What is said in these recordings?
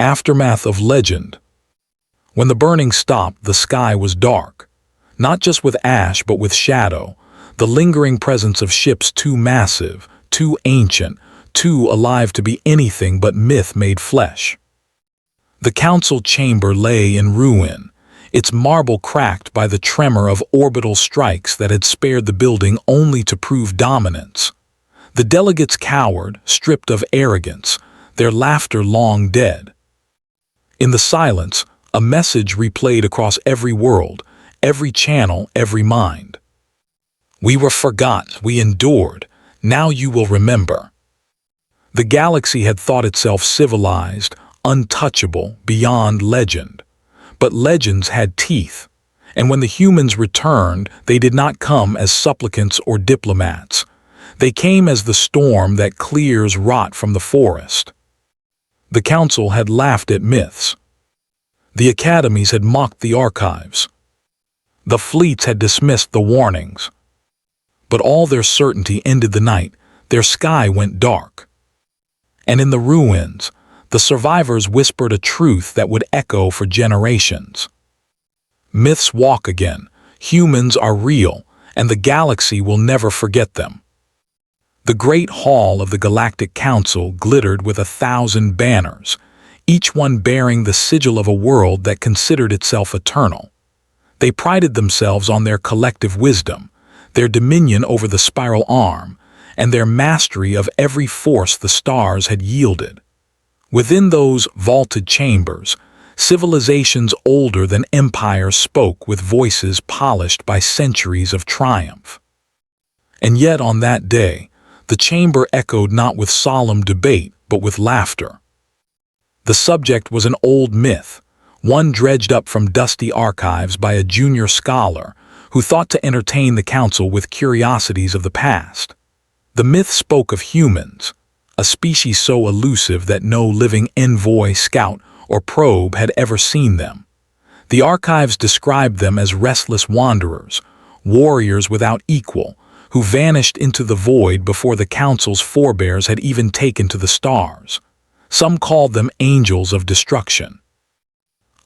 Aftermath of legend. When the burning stopped, the sky was dark, not just with ash but with shadow, the lingering presence of ships too massive, too ancient, too alive to be anything but myth made flesh. The council chamber lay in ruin, its marble cracked by the tremor of orbital strikes that had spared the building only to prove dominance. The delegates cowered, stripped of arrogance, their laughter long dead. In the silence, a message replayed across every world, every channel, every mind. We were forgot, we endured, now you will remember. The galaxy had thought itself civilized, untouchable, beyond legend. But legends had teeth, and when the humans returned, they did not come as supplicants or diplomats. They came as the storm that clears rot from the forest. The council had laughed at myths. The academies had mocked the archives. The fleets had dismissed the warnings. But all their certainty ended the night, their sky went dark. And in the ruins, the survivors whispered a truth that would echo for generations. Myths walk again, humans are real, and the galaxy will never forget them. The great hall of the Galactic Council glittered with 1,000 banners, each one bearing the sigil of a world that considered itself eternal. They prided themselves on their collective wisdom, their dominion over the spiral arm, and their mastery of every force the stars had yielded. Within those vaulted chambers, civilizations older than empires spoke with voices polished by centuries of triumph. And yet on that day, the chamber echoed not with solemn debate, but with laughter. The subject was an old myth, one dredged up from dusty archives by a junior scholar who thought to entertain the council with curiosities of the past. The myth spoke of humans, a species so elusive that no living envoy, scout, or probe had ever seen them. The archives described them as restless wanderers, warriors without equal, who vanished into the void before the council's forebears had even taken to the stars. Some called them angels of destruction.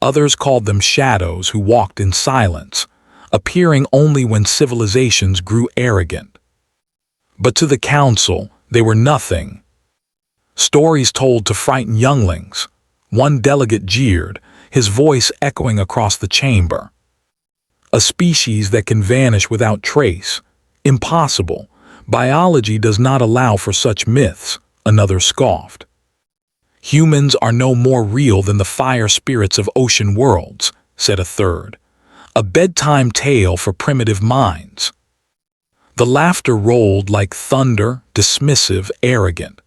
Others called them shadows who walked in silence, appearing only when civilizations grew arrogant. But to the council, they were nothing. Stories told to frighten younglings. One delegate jeered, his voice echoing across the chamber. A species that can vanish without trace. Impossible. Biology does not allow for such myths, another scoffed. Humans are no more real than the fire spirits of ocean worlds, said a third. A bedtime tale for primitive minds. The laughter rolled like thunder, dismissive, arrogant.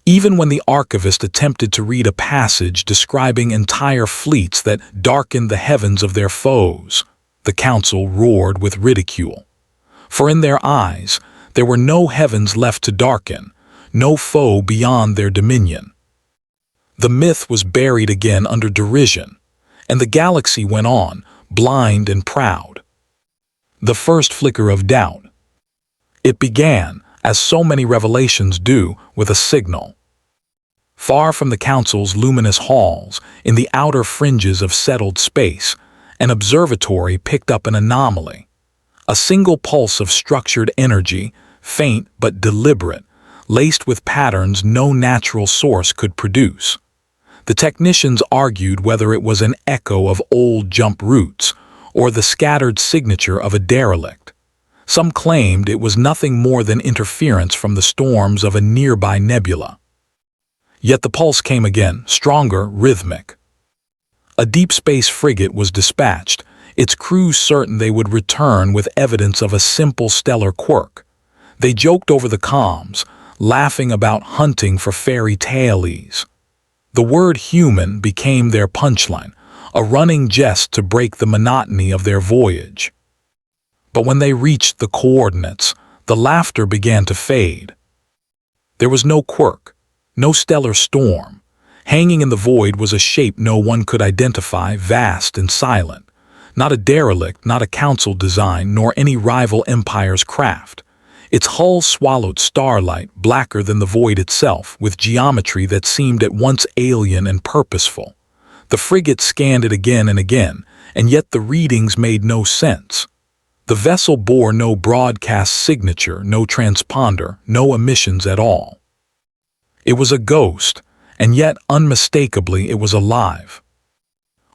Even when the archivist attempted to read a passage describing entire fleets that darkened the heavens of their foes, the council roared with ridicule. For in their eyes, there were no heavens left to darken, no foe beyond their dominion. The myth was buried again under derision, and the galaxy went on, blind and proud. The first flicker of doubt. It began, as so many revelations do, with a signal. Far from the council's luminous halls, in the outer fringes of settled space, an observatory picked up an anomaly. A single pulse of structured energy, faint but deliberate, laced with patterns no natural source could produce. The technicians argued whether it was an echo of old jump routes or the scattered signature of a derelict. Some claimed it was nothing more than interference from the storms of a nearby nebula. Yet the pulse came again, stronger, rhythmic. A deep space frigate was dispatched, its crew certain they would return with evidence of a simple stellar quirk. They joked over the comms, laughing about hunting for fairy tailies. The word human became their punchline, a running jest to break the monotony of their voyage. But when they reached the coordinates, the laughter began to fade. There was no quirk, no stellar storm. Hanging in the void was a shape no one could identify, vast and silent. Not a derelict, not a council design, nor any rival empire's craft. Its hull swallowed starlight, blacker than the void itself, with geometry that seemed at once alien and purposeful. The frigate scanned it again and again, and yet the readings made no sense. The vessel bore no broadcast signature, no transponder, no emissions at all. It was a ghost, and yet unmistakably it was alive.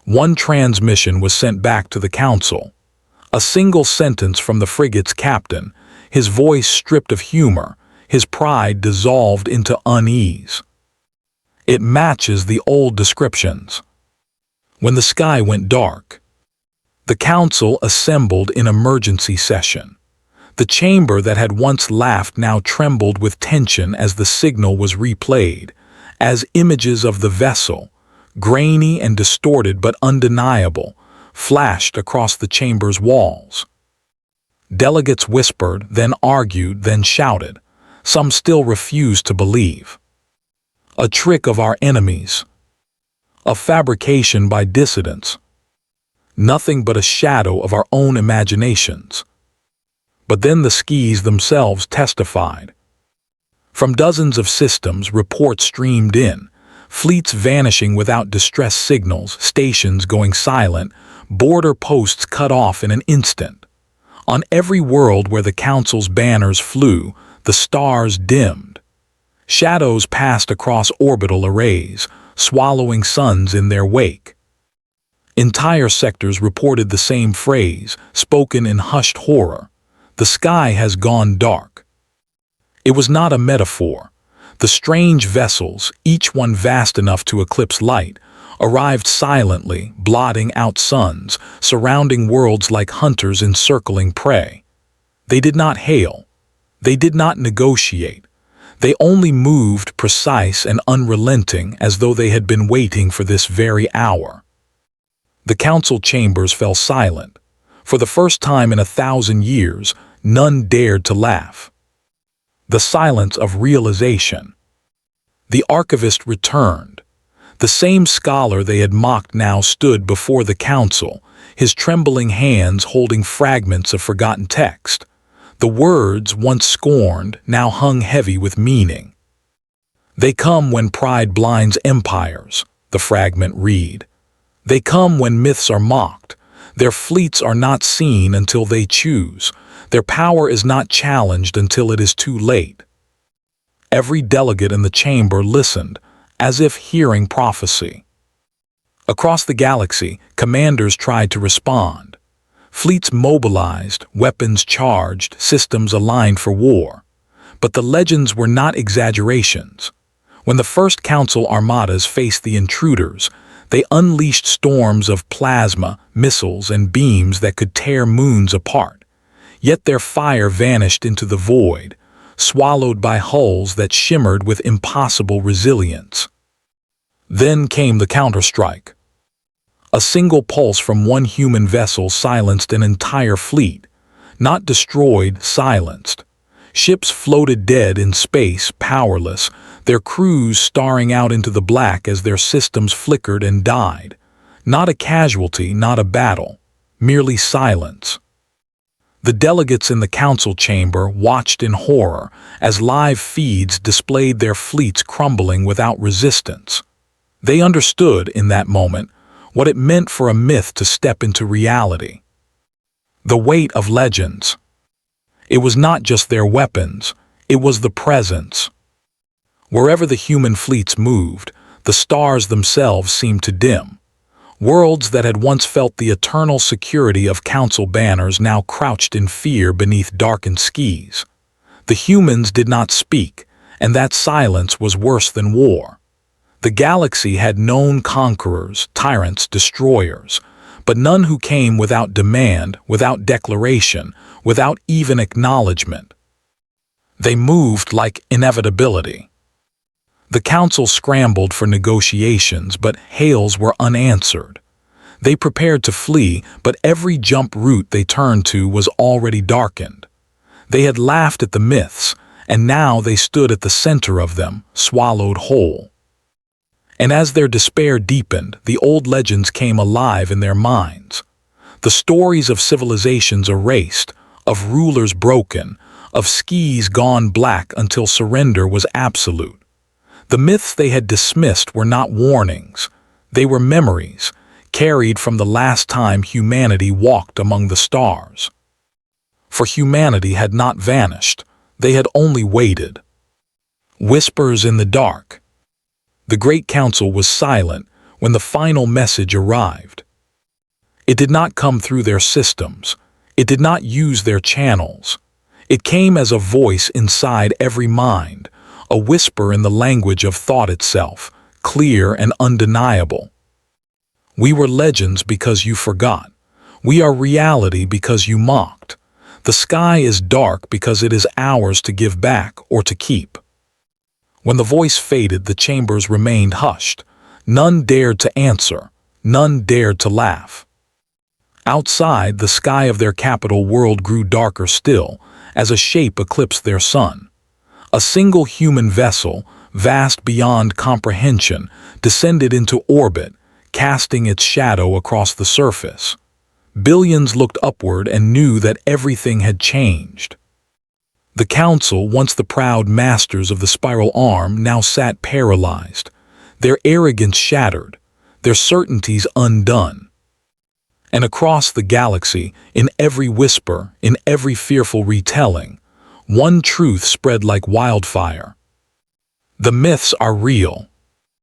One transmission was sent back to the Council. A single sentence from the frigate's captain, his voice stripped of humor, his pride dissolved into unease. It matches the old descriptions. When the sky went dark, the Council assembled in emergency session. The chamber that had once laughed now trembled with tension as the signal was replayed, as images of the vessel, grainy and distorted but undeniable, flashed across the chamber's walls. Delegates whispered, then argued, then shouted. Some still refused to believe. A trick of our enemies. A fabrication by dissidents. Nothing but a shadow of our own imaginations. But then the skis themselves testified. From dozens of systems, reports streamed in, fleets vanishing without distress signals, stations going silent, border posts cut off in an instant. On every world where the Council's banners flew, the stars dimmed. Shadows passed across orbital arrays, swallowing suns in their wake. Entire sectors reported the same phrase, spoken in hushed horror. The sky has gone dark. It was not a metaphor. The strange vessels, each one vast enough to eclipse light, arrived silently, blotting out suns, surrounding worlds like hunters encircling prey. They did not hail. They did not negotiate. They only moved precise and unrelenting, as though they had been waiting for this very hour. The Council chambers fell silent. For the first time in 1,000 years, none dared to laugh. The silence of realization. The archivist returned. The same scholar they had mocked now stood before the Council, his trembling hands holding fragments of forgotten text. The words, once scorned, now hung heavy with meaning. They come when pride blinds empires, the fragment read. They come when myths are mocked. Their fleets are not seen until they choose. Their power is not challenged until it is too late. Every delegate in the chamber listened, as if hearing prophecy. Across the galaxy, commanders tried to respond. Fleets mobilized, weapons charged, systems aligned for war. But the legends were not exaggerations. When the first Council armadas faced the intruders, they unleashed storms of plasma, missiles, and beams that could tear moons apart. Yet their fire vanished into the void, swallowed by hulls that shimmered with impossible resilience. Then came the counterstrike. A single pulse from one human vessel silenced an entire fleet. Not destroyed, silenced. Ships floated dead in space, powerless, their crews staring out into the black as their systems flickered and died. Not a casualty, not a battle, merely silence. The delegates in the Council chamber watched in horror as live feeds displayed their fleets crumbling without resistance. They understood, in that moment, what it meant for a myth to step into reality. The weight of legends. It was not just their weapons, it was the presence. Wherever the human fleets moved, the stars themselves seemed to dim. Worlds that had once felt the eternal security of Council banners now crouched in fear beneath darkened skies. The humans did not speak, and that silence was worse than war. The galaxy had known conquerors, tyrants, destroyers, but none who came without demand, without declaration, without even acknowledgement. They moved like inevitability. The Council scrambled for negotiations, but hails were unanswered. They prepared to flee, but every jump route they turned to was already darkened. They had laughed at the myths, and now they stood at the center of them, swallowed whole. And as their despair deepened, the old legends came alive in their minds. The stories of civilizations erased, of rulers broken, of skis gone black until surrender was absolute. The myths they had dismissed were not warnings. They were memories, carried from the last time humanity walked among the stars. For humanity had not vanished, they had only waited. Whispers in the dark. The Great Council was silent when the final message arrived. It did not come through their systems. It did not use their channels. It came as a voice inside every mind, a whisper in the language of thought itself, clear and undeniable. We were legends because you forgot. We are reality because you mocked. The sky is dark because it is ours to give back or to keep. When the voice faded, the chambers remained hushed. None dared to answer. None dared to laugh. Outside, the sky of their capital world grew darker still, as a shape eclipsed their sun. A single human vessel, vast beyond comprehension, descended into orbit, casting its shadow across the surface. Billions looked upward and knew that everything had changed. The council, once the proud masters of the spiral arm, now sat paralyzed, their arrogance shattered, their certainties undone. And across the galaxy, in every whisper, in every fearful retelling, one truth spread like wildfire. The myths are real.